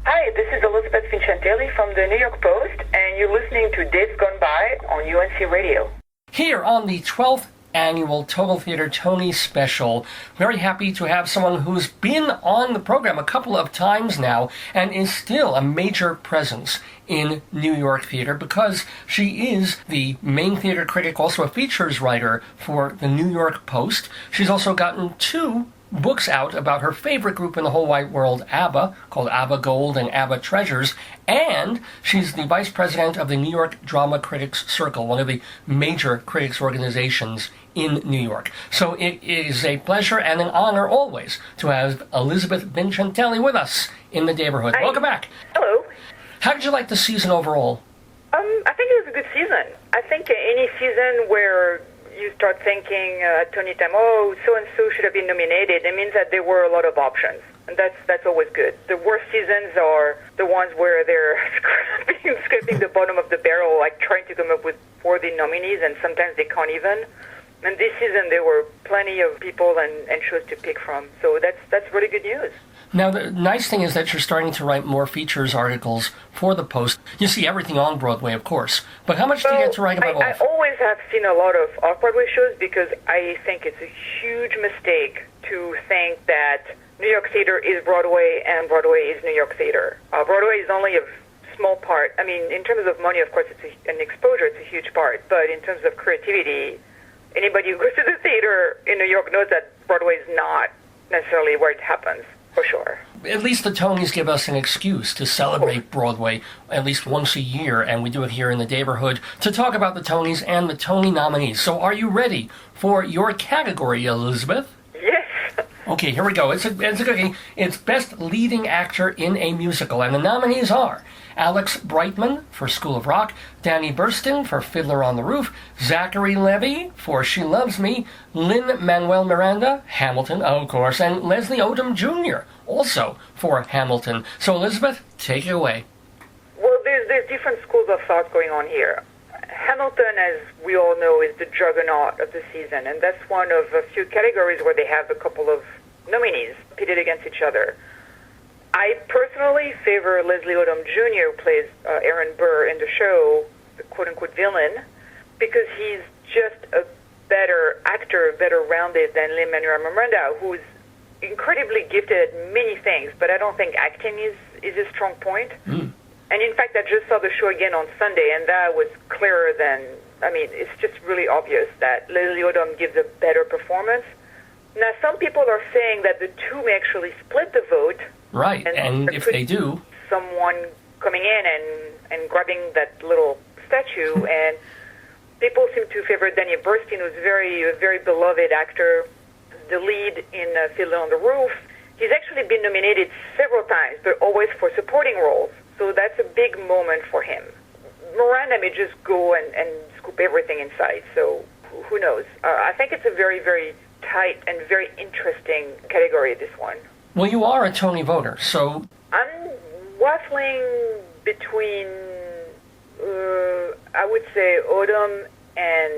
Hi, this is Elisabeth Vincentelli from the New York Post, and you're listening to Days Gone By on UNC Radio. Here on the 12th Annual TotalTheater Tony Special, very happy to have someone who's been on the program a couple of times now and is still a major presence in New York theater because she is the main theater critic, also a features writer for the New York Post. She's also gotten 2 books out about her favorite group in the whole wide world, ABBA, called ABBA Gold and ABBA Treasures, and she's the vice president of the New York Drama Critics Circle, one of the major critics organizations in New York. So it is a pleasure and an honor always to have Elisabeth Vincentelli with us in the neighborhood. Hi. Welcome back. Hello. How did you like the season overall? I think it was a good season. I think any season where you start thinking at Tony time, oh, so-and-so should have been nominated, it means that there were a lot of options. And that's always good. The worst seasons are the ones where they're scraping the bottom of the barrel, like trying to come up with worthy nominees, and sometimes they can't even. And this season there were plenty of people and shows to pick from. So that's really good news. Now, the nice thing is that you're starting to write more features articles for the Post. You see everything on Broadway, of course. But how much do you get to write about I always have seen a lot of off-Broadway shows because I think it's a huge mistake to think that New York theater is Broadway and Broadway is New York theater. Broadway is only a small part. I mean, in terms of money, of course, it's an exposure. It's a huge part. But in terms of creativity, anybody who goes to the theater in New York knows that Broadway is not necessarily where it happens. For sure. At least the Tonys give us an excuse to celebrate Broadway at least once a year, and we do it here in the neighborhood to talk about the Tonys and the Tony nominees. So are you ready for your category, Elisabeth? Yes. Okay, here we go. It's a cookie. It's Best Leading Actor in a Musical, and the nominees are Alex Brightman for School of Rock, Danny Burstein for Fiddler on the Roof, Zachary Levi for She Loves Me, Lin-Manuel Miranda, Hamilton, of course, and Leslie Odom Jr., also for Hamilton. So, Elisabeth, take it away. Well, there's different schools of thought going on here. Hamilton, as we all know, is the juggernaut of the season, and that's one of a few categories where they have a couple of nominees pitted against each other. I personally favor Leslie Odom Jr., who plays Aaron Burr in the show, the quote-unquote villain, because he's just a better actor, better rounded than Lin-Manuel Miranda, who's incredibly gifted at many things, but I don't think acting is a strong point. And in fact, I just saw the show again on Sunday, and that was clearer than, I mean, it's just really obvious that Leslie Odom gives a better performance. Now, some people are saying that the two may actually split the vote. Right, and if they do, someone coming in and grabbing that little statue, and people seem to favor Danny Burstein, who's a very beloved actor, the lead in Fiddler on the Roof. He's actually been nominated several times, but always for supporting roles, so that's a big moment for him. Miranda may just go and scoop everything in sight, so who knows? I think it's a very, very tight and very interesting category, this one. Well, you are a Tony voter, so... I'm waffling between, I would say, Odom and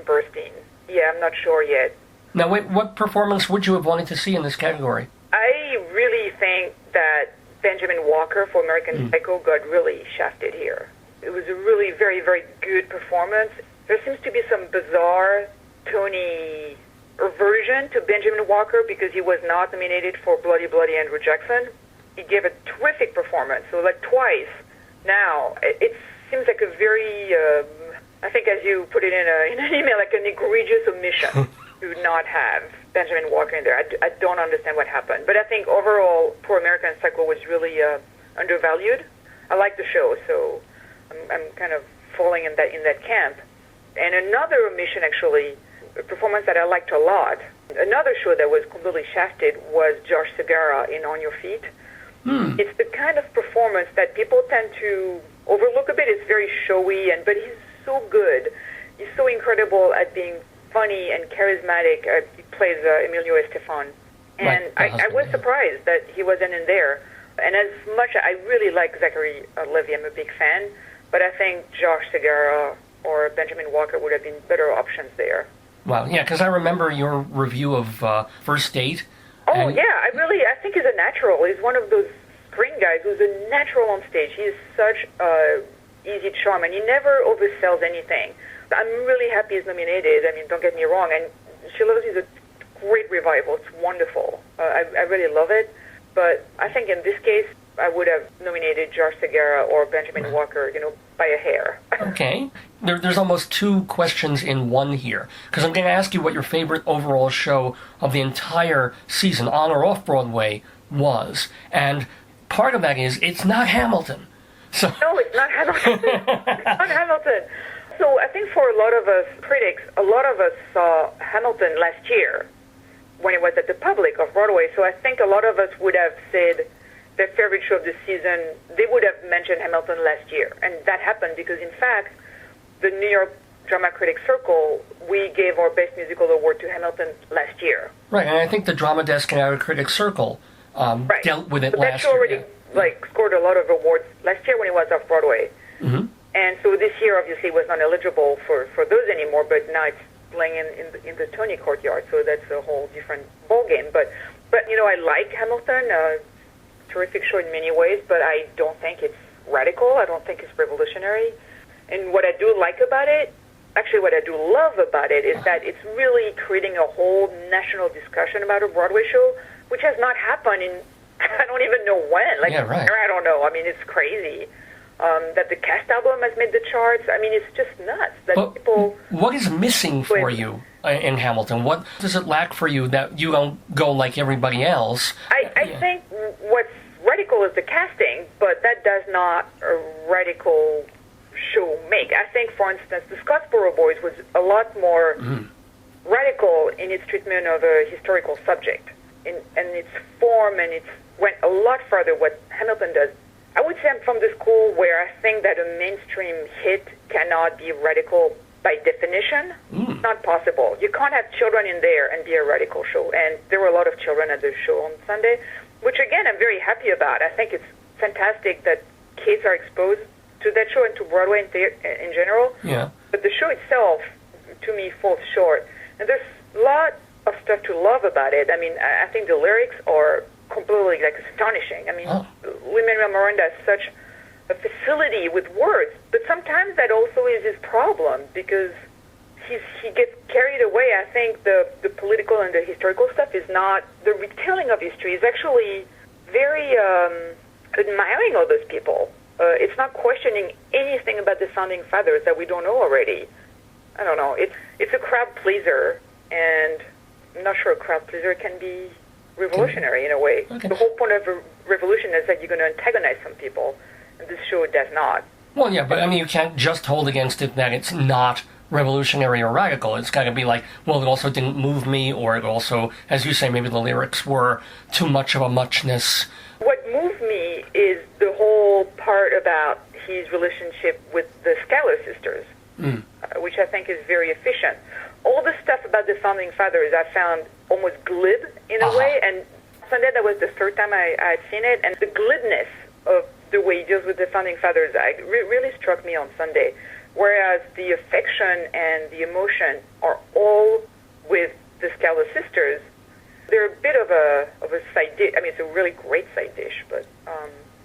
Burstein. Yeah, I'm not sure yet. Now, what performance would you have wanted to see in this category? I really think that Benjamin Walker for American Psycho got really shafted here. It was a really very, very good performance. There seems to be some bizarre Tony aversion to Benjamin Walker because he was not nominated for Bloody Bloody Andrew Jackson. He gave a terrific performance, so like twice. Now, it seems like a very, I think as you put it in an email, like an egregious omission to not have Benjamin Walker in there. I don't understand what happened. But I think overall, Poor American Psycho was really undervalued. I like the show, so I'm kind of falling in that camp. And another omission, actually, a performance that I liked a lot. Another show that was completely shafted was Josh Segarra in On Your Feet. It's the kind of performance that people tend to overlook a bit. It's very showy, but he's so good. He's so incredible at being funny and charismatic. He plays Emilio Estefan. And I was surprised that he wasn't in there. And as much, I really like Zachary Levi. I'm a big fan. But I think Josh Segarra or Benjamin Walker would have been better options there. Wow, yeah, because I remember your review of First Date. Oh, yeah, I think he's a natural. He's one of those screen guy who's a natural on stage. He is such a easy charm, and he never oversells anything. I'm really happy he's nominated. I mean, don't get me wrong. And She Loves You is a great revival. It's wonderful. I really love it. But I think in this case, I would have nominated Josh Segarra or Benjamin Walker, by a hair. Okay. There's almost two questions in one here, because I'm going to ask you what your favorite overall show of the entire season, on or off Broadway, was. And part of that is, it's not Hamilton. So No, it's not Hamilton. It's not Hamilton. So I think for a lot of us critics, a lot of us saw Hamilton last year when it was at the Public of Broadway. So I think a lot of us would have said their favorite show of the season, they would have mentioned Hamilton last year. And that happened because, in fact, the New York Drama Critics Circle, we gave our Best Musical Award to Hamilton last year. Right, and I think the Drama Desk and our Critics Circle dealt with it last year. That show already scored a lot of awards last year when it was off Broadway. Mm-hmm. And so this year, obviously, was not eligible for those anymore, but now it's playing in the Tony Courtyard, so that's a whole different ballgame. But I like Hamilton, terrific show in many ways, but I don't think it's radical. I don't think it's revolutionary. And what I do like about it, actually what I do love about it, is that it's really creating a whole national discussion about a Broadway show, which has not happened in, I don't even know when. I don't know. I mean, it's crazy. That the cast album has made the charts. I mean, it's just nuts. What is missing for you in Hamilton? What does it lack for you that you don't go like everybody else? I think what's radical is the casting, but that does not a radical show make. I think, for instance, the Scottsboro Boys was a lot more radical in its treatment of a historical subject, and its form, and it went a lot further what Hamilton does. I would say I'm from the school where I think that a mainstream hit cannot be radical by definition. It's not possible. You can't have children in there and be a radical show. And there were a lot of children at the show on Sunday, which, again, I'm very happy about. I think it's fantastic that kids are exposed to that show and to Broadway in general. Yeah. But the show itself, to me, falls short. And there's a lot of stuff to love about it. I mean, I think the lyrics are completely astonishing. I mean, Lin-Manuel Miranda has such a facility with words, but sometimes that also is his problem because he gets carried away. I think the political and the historical stuff is not, the retelling of history is actually very admiring of those people. It's not questioning anything about the Founding Fathers that we don't know already. I don't know. It's a crowd pleaser, and I'm not sure a crowd pleaser can be revolutionary in a way. Okay. The whole point of a revolution is that you're going to antagonize some people, and this show does not. Well, yeah, but I mean, you can't just hold against it that it's not revolutionary or radical. It's got to be like, well, it also didn't move me, or it also, as you say, maybe the lyrics were too much of a muchness. What moved me is the whole part about his relationship with the Schuyler sisters, which I think is very efficient. All the stuff about the Founding Fathers I found almost glib in a way, and Sunday, that was the third time I had seen it, and the glibness of the way he deals with the Founding Fathers really struck me on Sunday, whereas the affection and the emotion are all with the Schuyler sisters. They're a bit of a side dish. I mean, it's a really great side dish, but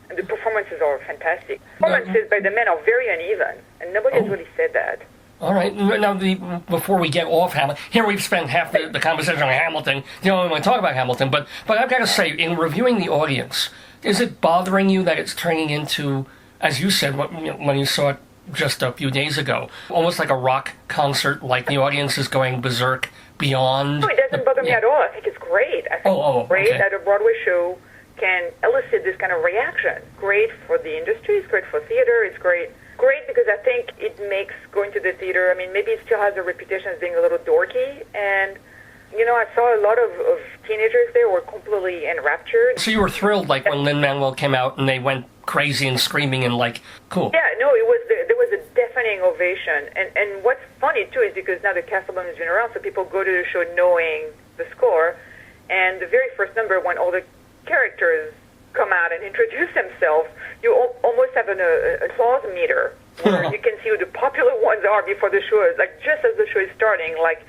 and the performances are fantastic. Performances by the men are very uneven, and nobody has really said that. All right. Now, before we get off Hamilton, here we've spent half the conversation on Hamilton. We want to talk about Hamilton, but I've got to say, in reviewing the audience, is it bothering you that it's turning into, as you said when you saw it just a few days ago, almost like a rock concert, like the audience is going berserk beyond? No, it doesn't bother me at all. I think it's great. I think it's great that a Broadway show can elicit this kind of reaction. Great for the industry. It's great for theater. It's great because I think it makes going to the theater, I mean, maybe it still has a reputation as being a little dorky, and, I saw a lot of teenagers there were completely enraptured. So you were thrilled, like, when Lin-Manuel came out and they went crazy and screaming and, like, cool. Yeah, no, there was a deafening ovation, and what's funny, too, is because now the cast album has been around, so people go to the show knowing the score, and the very first number, when all the characters come out and introduce themselves, you almost have an applause meter where you can see who the popular ones are before the show is, like, just as the show is starting, like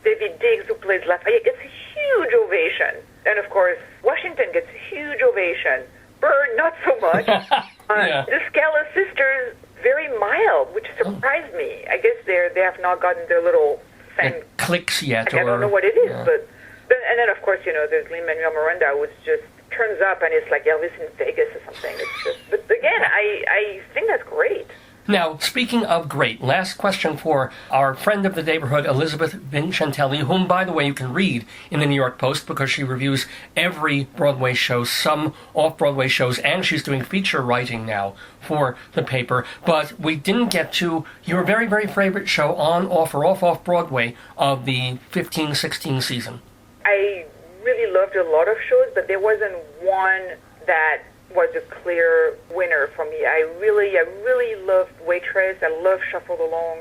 David Diggs, who plays Lafayette, gets a huge ovation. And, of course, Washington gets a huge ovation. Bird not so much. Yeah. The Scala sisters, very mild, which surprised me. I guess they have not gotten their little thing. It clicks yet. I don't know what it is, yeah. but and then of course there's Lin-Manuel Miranda, which just turns up and it's like Elvis in Vegas or something. It's just, but again, I think that's great. Now, speaking of great, last question for our friend of the neighborhood, Elisabeth Vincentelli, whom, by the way, you can read in the New York Post because she reviews every Broadway show, some off-Broadway shows, and she's doing feature writing now for the paper. But we didn't get to your very, very favorite show on, off, or off Broadway of the 15-16 season. I really loved a lot of shows, but there wasn't one that was a clear winner for me. I really loved Waitress. I love Shuffled Along.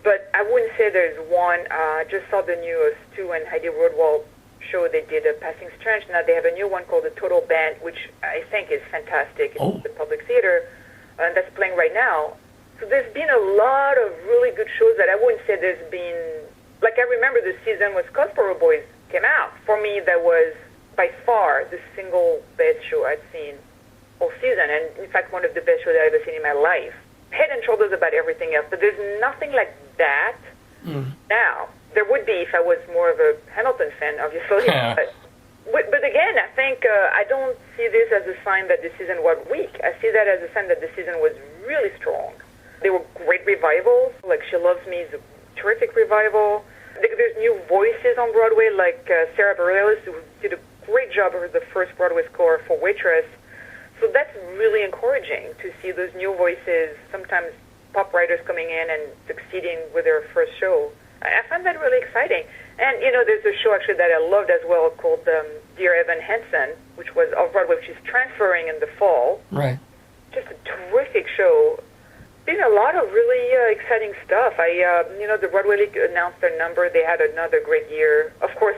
But I wouldn't say there's one. I just saw the new Stu and Heidi Rodwell show. They did a Passing Strange. Now they have a new one called The Total Band, which I think is fantastic. It's the Public Theater, and that's playing right now. So there's been a lot of really good shows that I wouldn't say there's been... Like, I remember the season when Scottsboro Boys came out. For me, that was by far the single best show I'd seen all season, and in fact one of the best shows I've ever seen in my life. Head and shoulders about everything else, but there's nothing like that now. There would be if I was more of a Hamilton fan, obviously. But again, I think I don't see this as a sign that the season was weak. I see that as a sign that the season was really strong. There were great revivals, like She Loves Me is a terrific revival. There's new voices on Broadway, like Sarah Bareilles, who did a great job of the first Broadway score for Waitress. So that's really encouraging to see those new voices, sometimes pop writers coming in and succeeding with their first show. I find that really exciting. And, there's a show actually that I loved as well called Dear Evan Hansen, which was off-Broadway, which is transferring in the fall. Right. Just a terrific show. Been a lot of really exciting stuff. The Broadway League announced their number. They had another great year. Of course,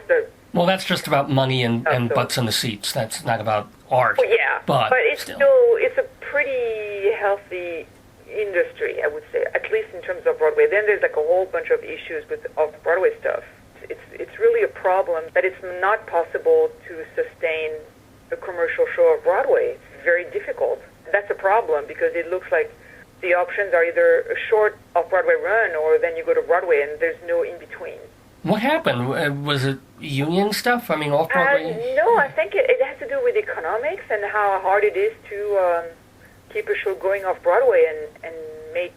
well, that's just about money and butts in the seats. That's not about art. Well, yeah, but it's still it's a pretty healthy industry, I would say, at least in terms of Broadway. Then there's like a whole bunch of issues with off-Broadway stuff. It's really a problem that it's not possible to sustain a commercial show of Broadway. It's very difficult. That's a problem because it looks like the options are either a short off-Broadway run or then you go to Broadway and there's no in-between. What happened? Was it union stuff? I mean, off-Broadway? No, I think it has to do with economics and how hard it is to keep a show going off-Broadway and make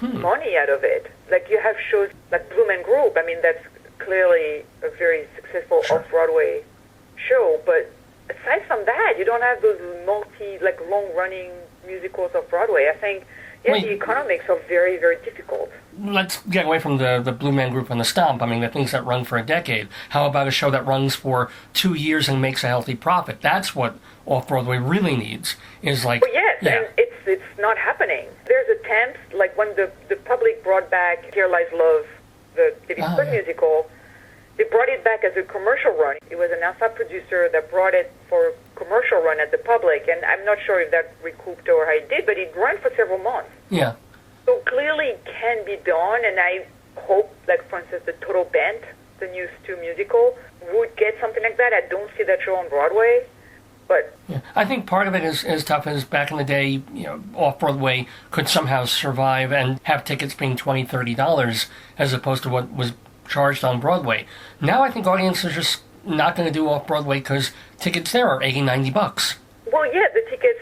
money out of it. Like you have shows like Bloom and Group. I mean, that's clearly a very successful off-Broadway show. But aside from that, you don't have those long-running musicals off-Broadway. I think... Yeah, the economics are very, very difficult. Let's get away from the Blue Man Group and the Stomp. I mean, the things that run for a decade. How about a show that runs for 2 years and makes a healthy profit? That's what off-Broadway really needs, is like... Well, yes, and it's not happening. There's attempts, like when the public brought back Here Lies Love, the David Stern musical, they brought it back as a commercial run. It was an outside producer that brought it for a commercial run at the public, and I'm not sure if that recouped or how it did, but it ran for several months. Yeah. So clearly it can be done, and I hope, like, for instance, the Total Band, the new Stu musical, would get something like that. I don't see that show on Broadway, but... Yeah. I think part of it is as tough as back in the day, off-Broadway could somehow survive and have tickets being $20, $30 as opposed to what was charged on Broadway. Now I think audiences are just not going to do off-Broadway because tickets there are $80, $90. Well, yeah, the tickets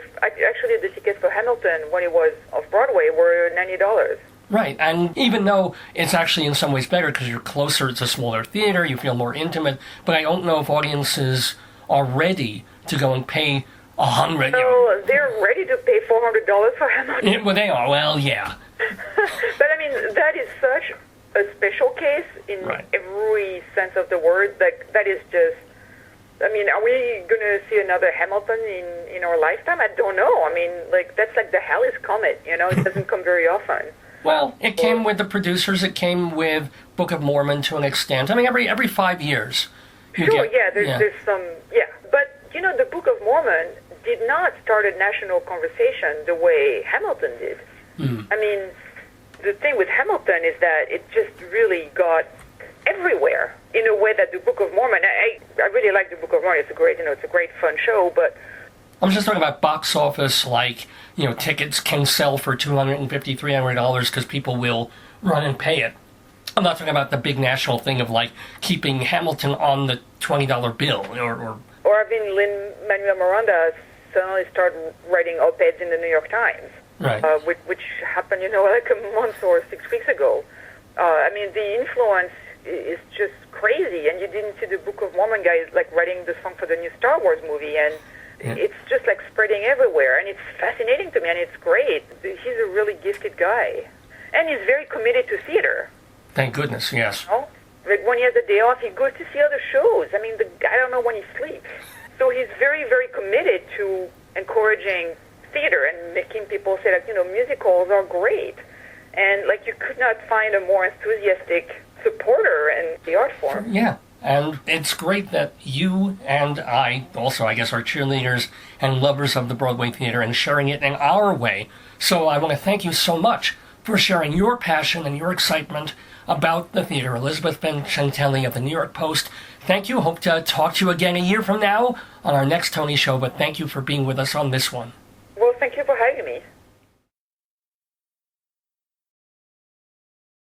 for Hamilton when it was off-Broadway were $90. Right, and even though it's actually in some ways better because you're closer, it's a smaller theater, you feel more intimate, but I don't know if audiences are ready to go and pay $100. No, they're ready to pay $400 for Hamilton. Yeah, well, they are. Well, yeah. But I mean, that is such a special case in every sense of the word. Like, that is just... I mean, are we going to see another Hamilton in our lifetime? I don't know. I mean, like, that's like the Halley's Comet, It doesn't come very often. Well, it came with the producers. It came with Book of Mormon to an extent. I mean, every 5 years. There's some... Yeah, but, the Book of Mormon did not start a national conversation the way Hamilton did. I mean, the thing with Hamilton is that it just really got everywhere in a way that the Book of Mormon... I really like the Book of Mormon. It's a great, it's a great fun show, but I'm just talking about box office, like, tickets can sell for $250, $300 because people will run and pay it. I'm not talking about the big national thing of, like, keeping Hamilton on the $20 bill Or having Lin-Manuel Miranda suddenly start writing op-eds in the New York Times. Right. Which happened, like a month or 6 weeks ago. The influence is just crazy, and you didn't see the Book of Mormon guys, like, writing the song for the new Star Wars movie, and it's just, like, spreading everywhere, and it's fascinating to me, and it's great. He's a really gifted guy. And he's very committed to theater. Thank goodness, yes. Like, when he has a day off, he goes to see other shows. The guy, I don't know when he sleeps. So he's very, very committed to encouraging theater and making people say that, musicals are great. And, like, you could not find a more enthusiastic supporter in the art form. Yeah, and it's great that you and I, also, I guess, are cheerleaders and lovers of the Broadway theater and sharing it in our way. So I want to thank you so much for sharing your passion and your excitement about the theater. Elisabeth Vincentelli of the New York Post, thank you. Hope to talk to you again a year from now on our next Tony Show, but thank you for being with us on this one. Well, thank you for having me.